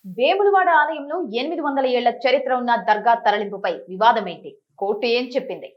వేములవాడ ఆలయంలో 800 ఏళ్ల చరిత్ర ఉన్న దర్గా తరలింపుపై వివాదమేంటి? కోర్టు ఏం చెప్పింది?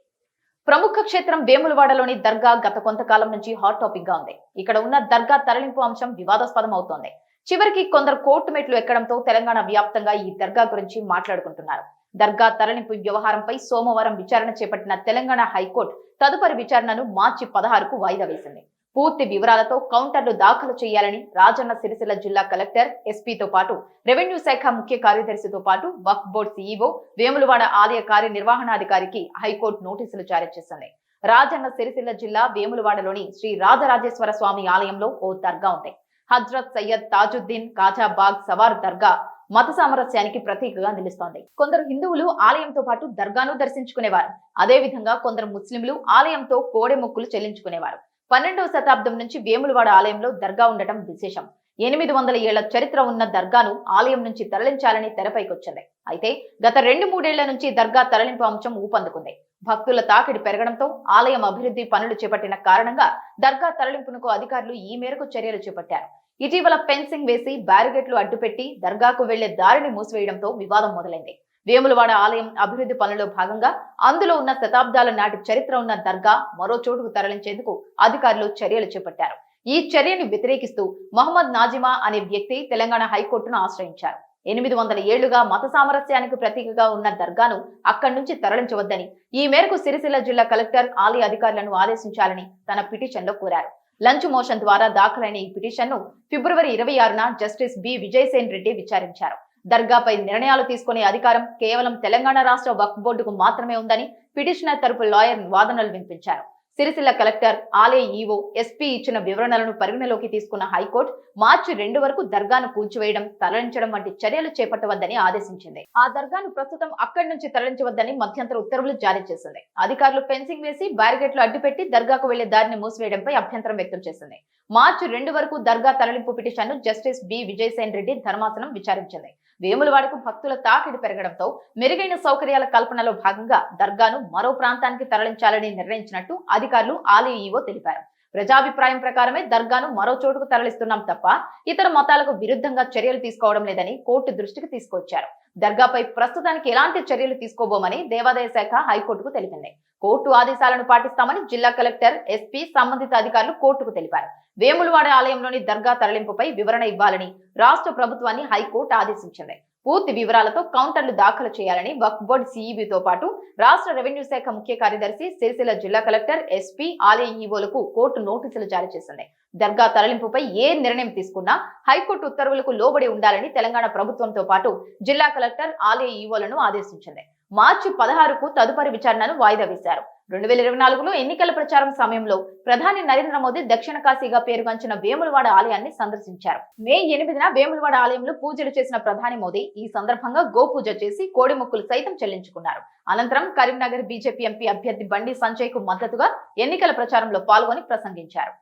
ప్రముఖ క్షేత్రం వేములవాడలోని దర్గా గత కొంతకాలం నుంచి హాట్ టాపిక్ గా ఉంది. ఇక్కడ ఉన్న దర్గా తరలింపు అంశం వివాదాస్పదం అవుతోంది. చివరికి కొందరు కోర్టు మెట్లు ఎక్కడంతో తెలంగాణ వ్యాప్తంగా ఈ దర్గా గురించి మాట్లాడుకుంటున్నారు. దర్గా తరలింపు వ్యవహారంపై సోమవారం విచారణ చేపట్టిన తెలంగాణ హైకోర్టు తదుపరి విచారణను మార్చి 16కు వాయిదా వేసింది. పూర్తి వివరాలతో కౌంటర్లు దాఖలు చేయాలని రాజన్న సిరిసిల్ల జిల్లా కలెక్టర్, ఎస్పీతో పాటు రెవెన్యూ శాఖ ముఖ్య కార్యదర్శితో పాటు వక్ఫ్ బోర్డు సీఈఓ, వేములవాడ ఆలయ కార్యనిర్వహణాధికారికి హైకోర్టు నోటీసులు జారీ చేసింది. రాజన్న సిరిసిల్ల జిల్లా వేములవాడలోని శ్రీ రాజరాజేశ్వర స్వామి ఆలయంలో ఓ దర్గా ఉంది. హజ్రత్ సయ్యద్ తాజుద్దీన్ కాజాబాగ్ సవార్ దర్గా మత సామరస్యానికి ప్రతీకగా నిలుస్తోంది. కొందరు హిందువులు ఆలయంతో పాటు దర్గాను దర్శించుకునేవారు. అదే విధంగా కొందరు ముస్లింలు ఆలయంతో కోడె మొక్కులు చెల్లించుకునేవారు. 12వ శతాబ్దం నుంచి వేములవాడ ఆలయంలో దర్గా ఉండటం విశేషం. 800 ఏళ్ల చరిత్ర ఉన్న దర్గాను ఆలయం నుంచి తరలించాలని తెరపైకొచ్చింది. అయితే గత 2-3 ఏళ్ల నుంచి దర్గా తరలింపు అంశం ఊపందుకుంది. భక్తుల తాకిడి పెరగడంతో ఆలయం అభివృద్ధి పనులు చేపట్టిన కారణంగా దర్గా తరలింపునకు అధికారులు ఈ మేరకు చర్యలు చేపట్టారు. ఇటీవల ఫెన్సింగ్ వేసి బ్యారిగేట్లు అడ్డుపెట్టి దర్గాకు వెళ్లే దారిని మూసివేయడంతో వివాదం మొదలైంది. వేములవాడ ఆలయం అభివృద్ధి పనుల్లో భాగంగా అందులో ఉన్న శతాబ్దాల నాటి చరిత్ర ఉన్న దర్గా మరో చోటుకు తరలించేందుకు అధికారులు చర్యలు చేపట్టారు. ఈ చర్యని వ్యతిరేకిస్తూ మహమ్మద్ నాజిమా అనే వ్యక్తి తెలంగాణ హైకోర్టును ఆశ్రయించారు. 800 ఏళ్లుగా మత సామరస్యానికి ప్రతీకగా ఉన్న దర్గాను అక్కడి నుంచి తరలించవద్దని, ఈ మేరకు సిరిసిల్ల జిల్లా కలెక్టర్ ఆలయ అధికారులను ఆదేశించాలని తన పిటిషన్లో కోరారు. లంచ్ మోషన్ ద్వారా దాఖలైన ఈ పిటిషన్ను ఫిబ్రవరి 26న జస్టిస్ బి విజయసేన్ రెడ్డి విచారించారు. దర్గాపై నిర్ణయాలు తీసుకునే అధికారం కేవలం తెలంగాణ రాష్ట్ర వక్ఫ్ బోర్డుకు మాత్రమే ఉందని పిటిషనర్ తరపు లాయర్ వాదనలు వినిపించారు. సిరిసిల్ల కలెక్టర్, ఆలయ ఈవో, ఎస్పీ ఇచ్చిన వివరణలను పరిగణలోకి తీసుకున్న హైకోర్టు మార్చి 2 వరకు దర్గాను కూల్చివేయడం, తరలించడం వంటి చర్యలు చేపట్టవద్దని ఆదేశించింది. ఆ దర్గాను ప్రస్తుతం అక్కడి నుంచి తరలించవద్దని మధ్యంతర ఉత్తర్వులు జారీ చేసింది. అధికారులు ఫెన్సింగ్ వేసి బ్యారిగేట్లు అడ్డుపెట్టి దర్గాకు వెళ్లే దారిని మూసివేయడంపై అభ్యంతరం వ్యక్తం చేసింది. మార్చి 2 వరకు దర్గా తరలింపు పిటిషన్ను జస్టిస్ బి విజయసేన్ రెడ్డి ధర్మాసనం విచారించింది. వేములవాడకు భక్తుల తాకిడి పెరగడంతో మెరుగైన సౌకర్యాల కల్పనలో భాగంగా దర్గాను మరో ప్రాంతానికి తరలించాలని నిర్ణయించినట్టు అధికారులు, ఆలయ ఈవో తెలిపారు. ప్రజాభిప్రాయం ప్రకారమే దర్గాను మరో చోటుకు తరలిస్తున్నాం తప్ప ఇతర మతాలకు విరుద్ధంగా చర్యలు తీసుకోవడం లేదని కోర్టు దృష్టికి తీసుకొచ్చారు. దర్గాపై ప్రస్తుతానికి ఎలాంటి చర్యలు తీసుకోబోమని దేవాదాయ శాఖ హైకోర్టుకు తెలిపింది. కోర్టు ఆదేశాలను పాటిస్తామని జిల్లా కలెక్టర్, ఎస్పీ, సంబంధిత అధికారులు కోర్టుకు తెలిపారు. వేములవాడ ఆలయంలోని దర్గా తరలింపుపై వివరణ ఇవ్వాలని రాష్ట్ర ప్రభుత్వాన్ని హైకోర్టు ఆదేశించింది. పూర్తి వివరాలతో కౌంటర్లు దాఖలు చేయాలని వక్ఫ్ బోర్డు సీఈబీతో పాటు రాష్ట్ర రెవెన్యూ శాఖ ముఖ్య కార్యదర్శి, సిరిసిల్ల జిల్లా కలెక్టర్, ఎస్పీ, ఆలయ ఈవోలకు కోర్టు నోటీసులు జారీ చేసింది. దర్గా తరలింపుపై ఏ నిర్ణయం తీసుకున్నా హైకోర్టు ఉత్తర్వులకు లోబడి ఉండాలని తెలంగాణ ప్రభుత్వంతో పాటు జిల్లా కలెక్టర్, ఆలయ ఈవోలను ఆదేశించింది. మార్చి 16కు తదుపరి విచారణను వాయిదా వేశారు. 2024లో ఎన్నికల ప్రచారం సమయంలో ప్రధాని నరేంద్ర మోదీ దక్షిణ కాశీగా పేరుగాంచిన వేములవాడ ఆలయాన్ని సందర్శించారు. మే 8న వేములవాడ ఆలయంలో పూజలు చేసిన ప్రధాని మోదీ ఈ సందర్భంగా గోపూజ చేసి కోడి మొక్కులు సైతం చెల్లించుకున్నారు. అనంతరం కరీంనగర్ బీజేపీ ఎంపీ అభ్యర్థి బండి సంజయ్ కు మద్దతుగా ఎన్నికల ప్రచారంలో పాల్గొని ప్రసంగించారు.